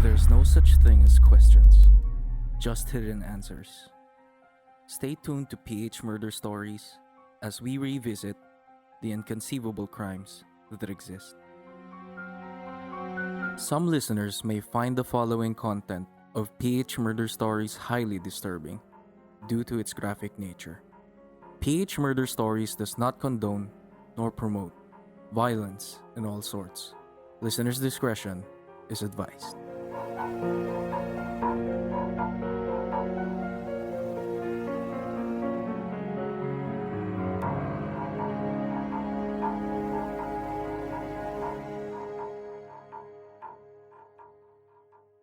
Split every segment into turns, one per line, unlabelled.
There's no such thing as questions, just hidden answers. Stay tuned to PH Murder Stories as we revisit the inconceivable crimes that exist. Some listeners may find the following content of PH Murder Stories highly disturbing due to its graphic nature. PH Murder Stories does not condone nor promote violence in all sorts. Listeners' discretion is advised.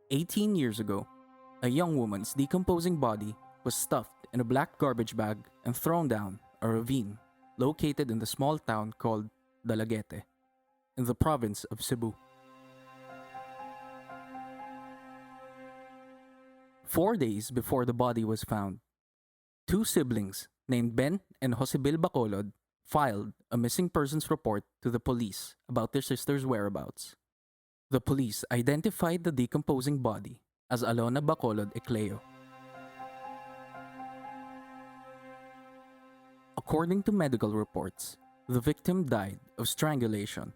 "18 years ago, a young woman's decomposing body was stuffed in a black garbage bag and thrown down a ravine located in the small town called Dalaguete in the province of Cebu. 4 days before the body was found, two siblings named Ben and Josebil Bacolod filed a missing persons report to the police about their sister's whereabouts. The police identified the decomposing body as Alona Bacolod-Ecleo. According to medical reports, the victim died of strangulation.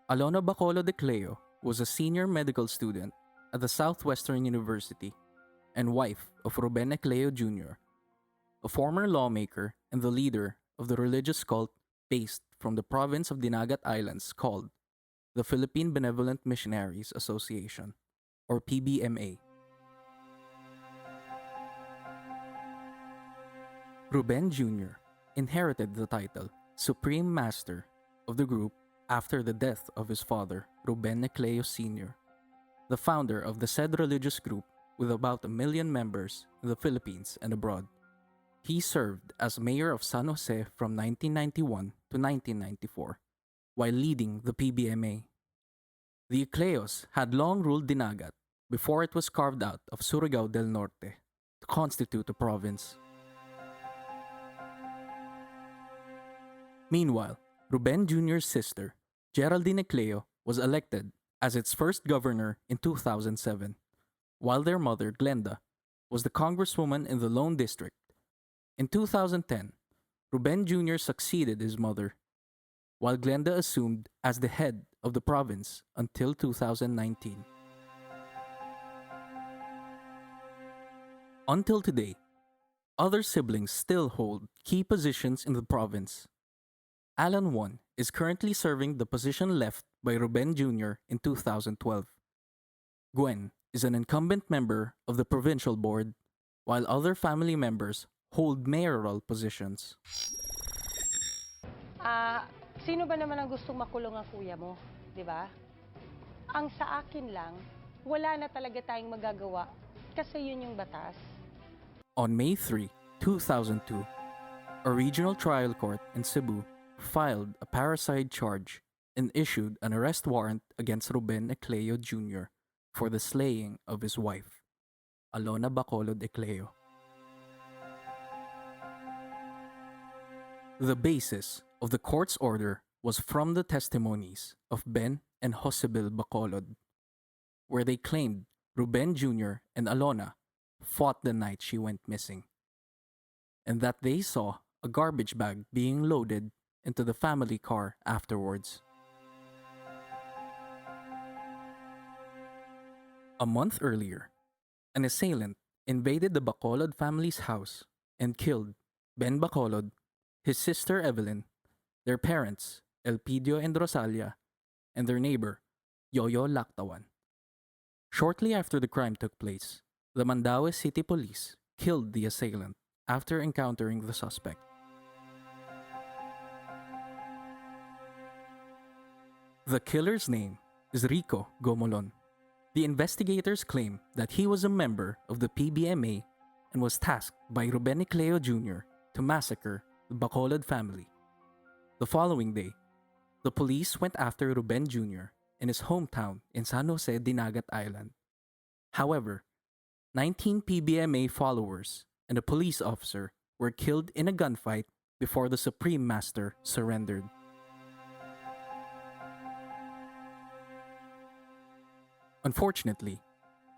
Alona Bacolod-Ecleo was a senior medical student at the Southwestern University and wife of Ben Ecleo Jr., a former lawmaker and the leader of the religious cult based from the province of Dinagat Islands called the Philippine Benevolent Missionaries Association, or PBMA. Ruben Jr. inherited the title Supreme Master of the group after the death of his father, Ruben Ecleo Sr., the founder of the said religious group with about 1 million members in the Philippines and abroad. He served as mayor of San Jose from 1991 to 1994, while leading the PBMA. The Ecleos had long ruled Dinagat before it was carved out of Surigao del Norte to constitute a province. Meanwhile, Ruben Jr.'s sister, Geraldine Ecleo, was elected as its first governor in 2007, while their mother, Glenda, was the congresswoman in the Lone District. In 2010, Ruben Jr. succeeded his mother, while Glenda assumed as the head of the province until 2019. Until today, other siblings still hold key positions in the province. Alan I is currently serving the position left by Ruben Jr. in 2012. Gwen is an incumbent member of the provincial board, while other family members hold mayoral positions.
Sino ba naman ang gustong makulong ang kuya mo, di ba? Ang sa akin lang, wala na talaga tayong magagawa kasi yun yung batas.
On May 3, 2002, a regional trial court in Cebu filed a parricide charge and issued an arrest warrant against Ruben Ecleo Jr. for the slaying of his wife, Alona Bacolod-Ecleo. The basis of the court's order was from the testimonies of Ben and Josebil Bacolod, where they claimed Ruben Jr. and Alona fought the night she went missing, and that they saw a garbage bag being loaded into the family car afterwards. A month earlier, an assailant invaded the Bacolod family's house and killed Ben Bacolod, his sister Evelyn, their parents, Elpidio and Rosalia, and their neighbor, Yoyo Lactawan. Shortly after the crime took place, the Mandaue City Police killed the assailant after encountering the suspect. The killer's name is Rico Gomolon. The investigators claim that he was a member of the PBMA and was tasked by Ruben Ecleo Jr. to massacre the Bacolod family. The following day, the police went after Ruben Jr. in his hometown in San Jose, Dinagat Island. However, 19 PBMA followers and a police officer were killed in a gunfight before the Supreme Master surrendered. Unfortunately,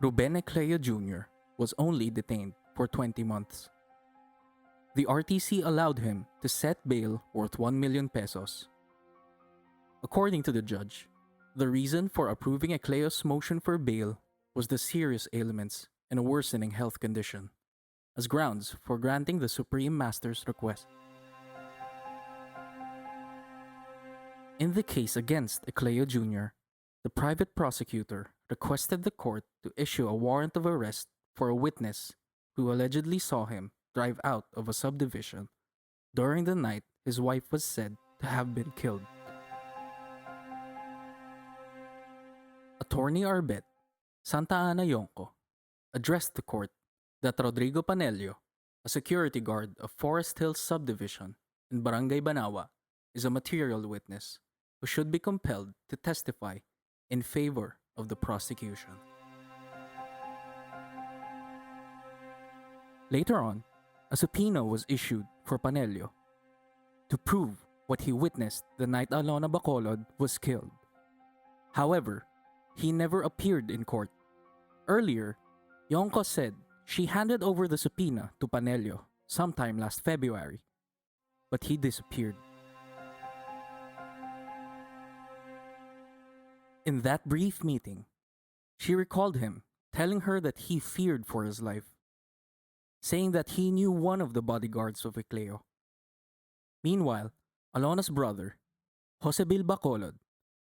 Ruben Ecleo Jr. was only detained for 20 months. The RTC allowed him to set bail worth 1 million pesos. According to the judge, the reason for approving Ecleo's motion for bail was the serious ailments and a worsening health condition, as grounds for granting the Supreme Master's request. In the case against Ecleo Jr., the private prosecutor requested the court to issue a warrant of arrest for a witness who allegedly saw him drive out of a subdivision during the night his wife was said to have been killed. Attorney Arbet, Santa Ana Yonko, addressed the court that Rodrigo Panelio, a security guard of Forest Hills subdivision in Barangay Banawa, is a material witness who should be compelled to testify in favor of the prosecution. Later on, a subpoena was issued for Panelio to prove what he witnessed the night Alona Bacolod was killed. However, he never appeared in court. Earlier, Yonko said she handed over the subpoena to Panelio sometime last February, but he disappeared. In that brief meeting, she recalled him telling her that he feared for his life, saying that he knew one of the bodyguards of Ecleo. Meanwhile, Alona's brother, Josebil Bacolod,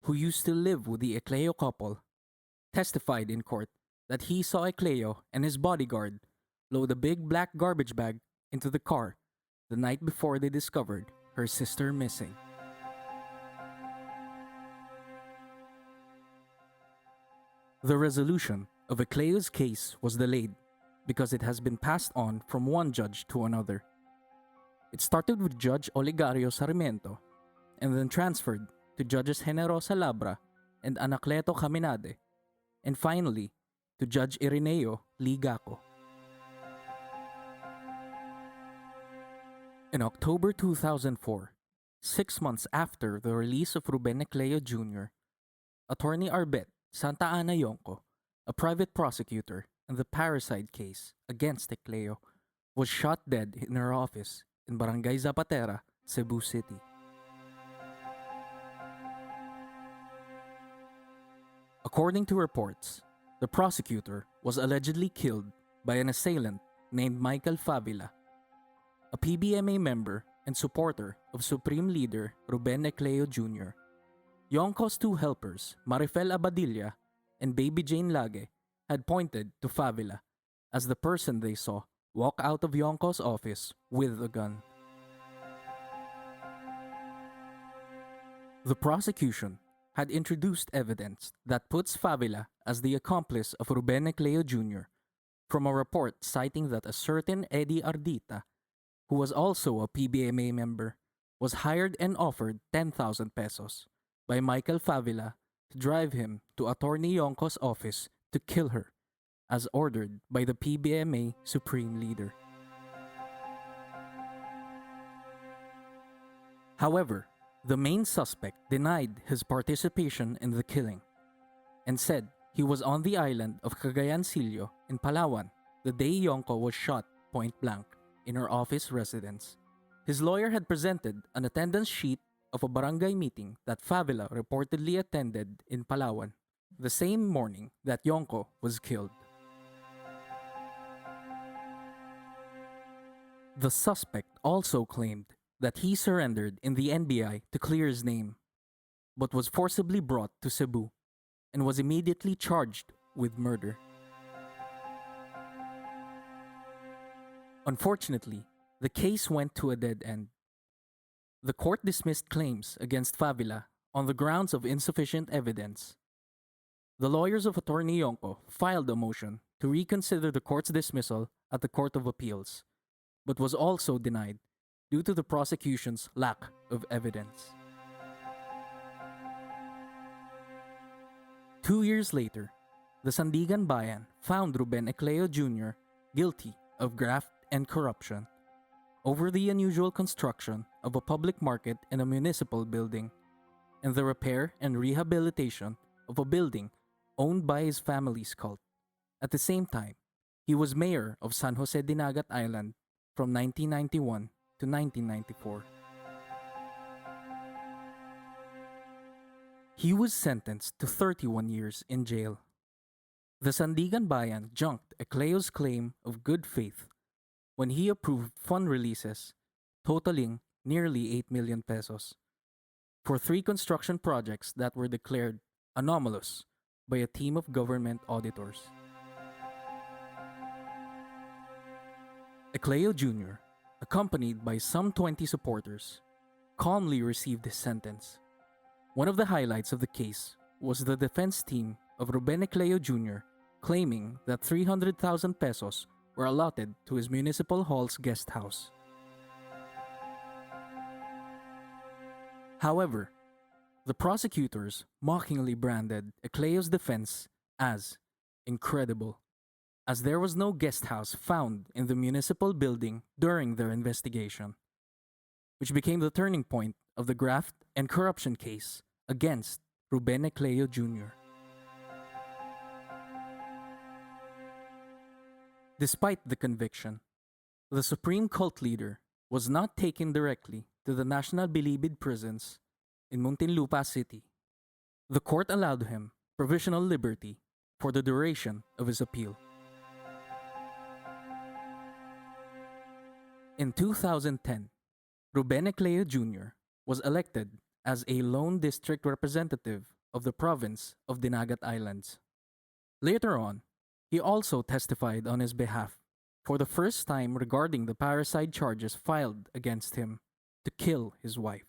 who used to live with the Ecleo couple, testified in court that he saw Ecleo and his bodyguard load a big black garbage bag into the car the night before they discovered her sister missing. The resolution of Ecleo's case was delayed because it has been passed on from one judge to another. It started with Judge Olegario Sarmiento and then transferred to Judges Generosa Labra and Anacleto Caminade, and finally to Judge Ireneo Ligaco. In October 2004, 6 months after the release of Ruben Ecleo Jr., Attorney Arbet, Santa Ana Yonko, a private prosecutor in the parricide case against Ecleo, was shot dead in her office in Barangay Zapatera, Cebu City. According to reports, the prosecutor was allegedly killed by an assailant named Michael Favila, a PBMA member and supporter of Supreme Leader Ruben Ecleo Jr. Yonko's two helpers, Marifel Abadilla and Baby Jane Lage, had pointed to Favila as the person they saw walk out of Yonko's office with a gun. The prosecution had introduced evidence that puts Favila as the accomplice of Ruben Ecleo Jr. from a report citing that a certain Eddie Ardita, who was also a PBMA member, was hired and offered 10,000 pesos by Michael Favila to drive him to Attorney Yonko's office to kill her, as ordered by the PBMA Supreme Leader. However, the main suspect denied his participation in the killing and said he was on the island of Cagayancillo in Palawan the day Yonko was shot point blank in her office residence. His lawyer had presented an attendance sheet of a barangay meeting that Favila reportedly attended in Palawan the same morning that Yonko was killed. The suspect also claimed that he surrendered in the NBI to clear his name, but was forcibly brought to Cebu and was immediately charged with murder. Unfortunately, the case went to a dead end. The court dismissed claims against Favila on the grounds of insufficient evidence. The lawyers of Attorney Yonko filed a motion to reconsider the court's dismissal at the Court of Appeals, but was also denied due to the prosecution's lack of evidence. 2 years later, the Sandigan Bayan found Ruben Ecleo Jr. guilty of graft and corruption over the unusual construction of a public market in a municipal building and the repair and rehabilitation of a building owned by his family's cult. At the same time, he was mayor of San Jose Dinagat Island from 1991 to 1994. He was sentenced to 31 years in jail. The Sandigan Bayan junked Ecleo's claim of good faith when he approved fund releases totaling nearly 8 million pesos for 3 construction projects that were declared anomalous by a team of government auditors. Ecleo Jr., accompanied by some 20 supporters, calmly received his sentence. One of the highlights of the case was the defense team of Ruben Ecleo Jr. claiming that 300,000 pesos were allotted to his municipal hall's guest house. However, the prosecutors mockingly branded Ecleo's defense as incredible, as there was no guest house found in the municipal building during their investigation, which became the turning point of the graft and corruption case against Ruben Ecleo Jr. Despite the conviction, the supreme cult leader was not taken directly to the National Bilibid prisons in Muntinlupa City. The court allowed him provisional liberty for the duration of his appeal. In 2010, Ruben Ecleo Jr. was elected as a lone district representative of the province of Dinagat Islands. Later on, he also testified on his behalf for the first time regarding the parricide charges filed against him to kill his wife.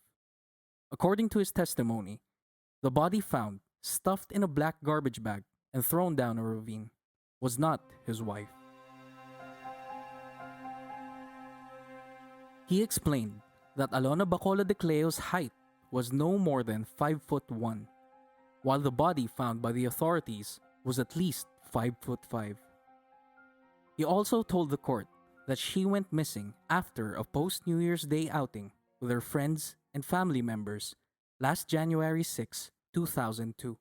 According to his testimony, the body found stuffed in a black garbage bag and thrown down a ravine was not his wife. He explained that Alona Bacolod-Ecleo's height was no more than 5'1", while the body found by the authorities was at least 5'5". He also told the court that she went missing after a post-New Year's Day outing with her friends and family members last January 6, 2002.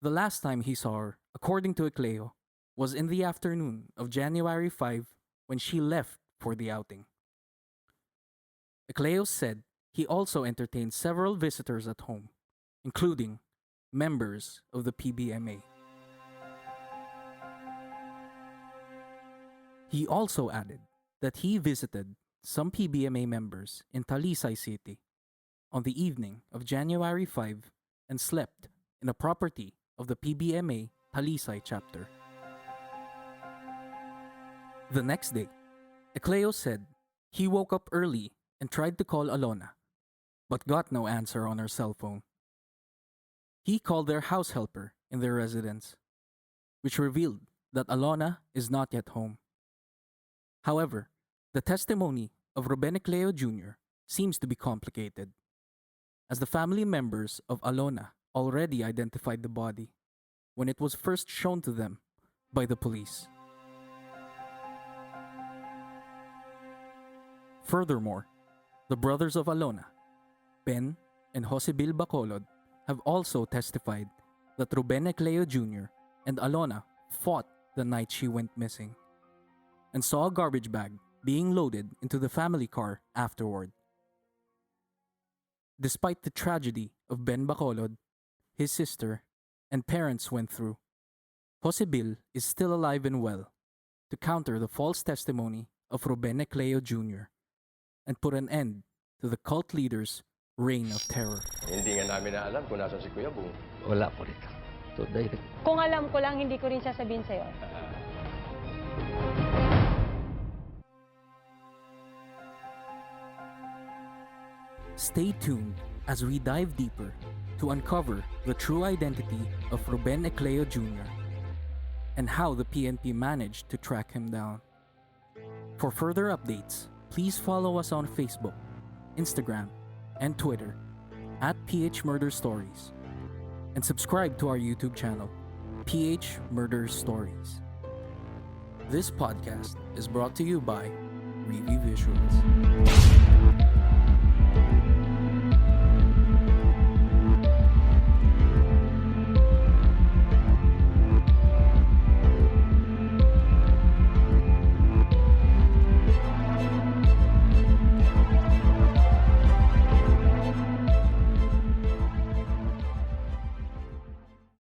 The last time he saw her, according to Ecleo, was in the afternoon of January 5 when she left for the outing. Ecleo said he also entertained several visitors at home, including members of the PBMA. He also added that he visited some PBMA members in Talisay City on the evening of January 5 and slept in a property of the PBMA Talisay chapter. The next day, Ecleo said he woke up early and tried to call Alona, but got no answer on her cell phone. He called their house helper in their residence, which revealed that Alona is not yet home. However, the testimony of Ruben Ecleo Jr. seems to be complicated, as the family members of Alona already identified the body when it was first shown to them by the police. Furthermore, the brothers of Alona, Ben and Josebil Bacolod, have also testified that Ruben Ecleo Jr. and Alona fought the night she went missing and saw a garbage bag being loaded into the family car afterward. Despite the tragedy of Ben Bacolod, his sister, and parents went through, Josebil is still alive and well to counter the false testimony of Ruben Ecleo Jr. and put an end to the cult leader's reign of terror.
Hindi nga namin na alam kung nasan si Kuya Bong.
Wala po rito. Today,
Kung alam ko lang, hindi ko rin sasabihin sa'yo.
Stay tuned as we dive deeper to uncover the true identity of Ruben Ecleo Jr. and how the PNP managed to track him down. For further updates, please follow us on Facebook, Instagram, and Twitter at phmurderstories, and subscribe to our YouTube channel, phmurderstories. This podcast is brought to you by Review Visuals.